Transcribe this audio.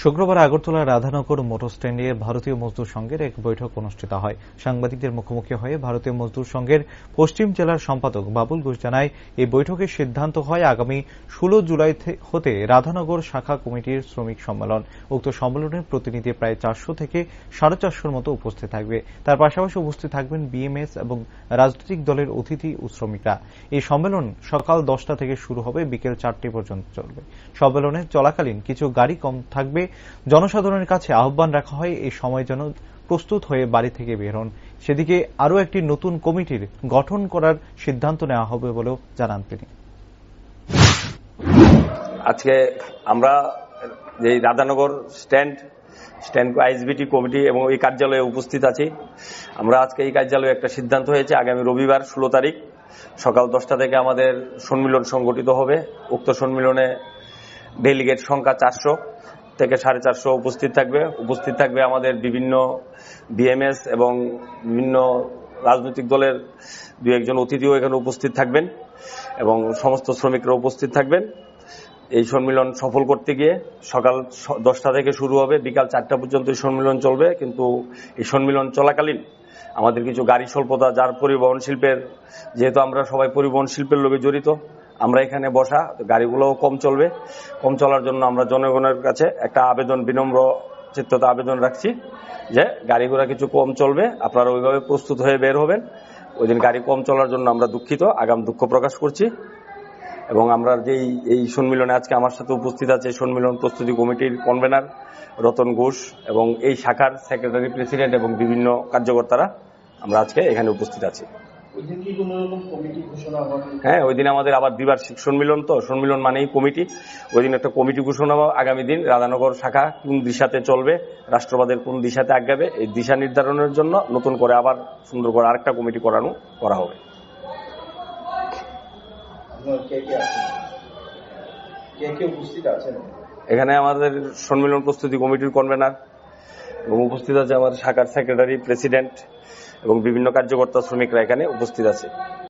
শুক্রবার আগরতলার রাধানগর মোটর স্ট্যান্ডে ভারতীয় মজদুর সংঘের এক বৈঠক অনুষ্ঠিত হয়। সাংবাদিকদের মুখোমুখি হয়ে ভারতীয় মজদুর সংঘের পশ্চিম জেলার সম্পাদক বাবুল ঘোষ জানায়, এই বৈঠকের সিদ্ধান্ত হয় আগামী 16 জুলাই হতে রাধানগর শাখা কমিটির শ্রমিক সম্মেলন। উক্ত সম্মেলনের প্রতিনিধি প্রায় 400 থেকে 450 মতো উপস্থিত থাকবে। তার পাশাপাশি উপস্থিত থাকবেন বিএমএস এবং রাজনৈতিক দলের অতিথি ও শ্রমিকরা। এই সম্মেলন সকাল 10টা থেকে শুরু হবে, বিকেল 4টে পর্যন্ত চলবে। সম্মেলনে চলাকালীন কিছু গাড়ি কম থাকবে। জনসাধারণের কাছে আহ্বান রাখা হয় এই সময় যেন প্রস্তুত হয়ে বাড়ি থেকে বের হন। সেদিকে আরও একটি নতুন কমিটির গঠন করার সিদ্ধান্ত নেওয়া হবে বলেও জানান তিনি। আজকে আমরা যে রাধানগর স্ট্যান্ড আইএসবিটি কমিটি এবং এই কার্যালয়ে উপস্থিত আছি। আমরা আজকে এই কার্যালয়ে একটা সিদ্ধান্ত হয়েছে, আগামী রবিবার 16 তারিখ সকাল 10টা থেকে আমাদের সম্মিলন সংগঠিত হবে। উক্ত সম্মিলনে ডেলিগেট সংখ্যা 400 থেকে 450 উপস্থিত থাকবে আমাদের বিভিন্ন বিএমএস এবং বিভিন্ন রাজনৈতিক দলের 2-1 অতিথিও এখানে উপস্থিত থাকবেন এবং সমস্ত শ্রমিকরা উপস্থিত থাকবেন। এই সম্মিলন সফল করতে গিয়ে সকাল 10টা থেকে শুরু হবে, বিকাল 4টা পর্যন্ত এই সম্মিলন চলবে। কিন্তু এই সম্মিলন চলাকালীন আমাদের কিছু গাড়ি স্বল্পতা, যার পরিবহন শিল্পের, যেহেতু আমরা সবাই পরিবহন শিল্পের লোকে জড়িত, আমরা এখানে বসা, গাড়িগুলোও কম চলবে। কম চলার জন্য আমরা জনগণের কাছে একটা বিনম্র চিত্ততা আবেদন রাখছি যে গাড়িগুলো কিছু কম চলবে, আপনারা ওইভাবে প্রস্তুত হয়ে বের হবেন। ওই দিন গাড়ি কম চলার জন্য আমরা দুঃখিত, আগাম দুঃখ প্রকাশ করছি। এবং আমরা যেই এই সম্মিলনে আজকে আমার সাথে উপস্থিত আছে সম্মিলন প্রস্তুতি কমিটির কনভেনার রতন ঘোষ এবং এই শাখার সেক্রেটারি প্রেসিডেন্ট এবং বিভিন্ন কার্যকর্তারা আমরা আজকে এখানে উপস্থিত আছি। হ্যাঁ, ওই দিন আমাদের আবার দ্বিবার্ষিক সম্মিলন, তো সম্মিলন মানেই কমিটি। ওই দিন একটা কমিটি ঘোষণা হবে, আগামী দিন রাধানগর শাখা কোন দিশাতে চলবে, রাষ্ট্রবাদের কোন দিশাতে আগাবে, এই দিশা নির্ধারণের জন্য নতুন করে আবার সুন্দর করে আরেকটা কমিটি করা হবে। এখানে আমাদের সম্মিলন প্রস্তুতি কমিটির কনভেনার এবং উপস্থিত আছে আমাদের শাখার সেক্রেটারি প্রেসিডেন্ট এবং বিভিন্ন কার্যকর্তা শ্রমিকরা এখানে উপস্থিত আছে।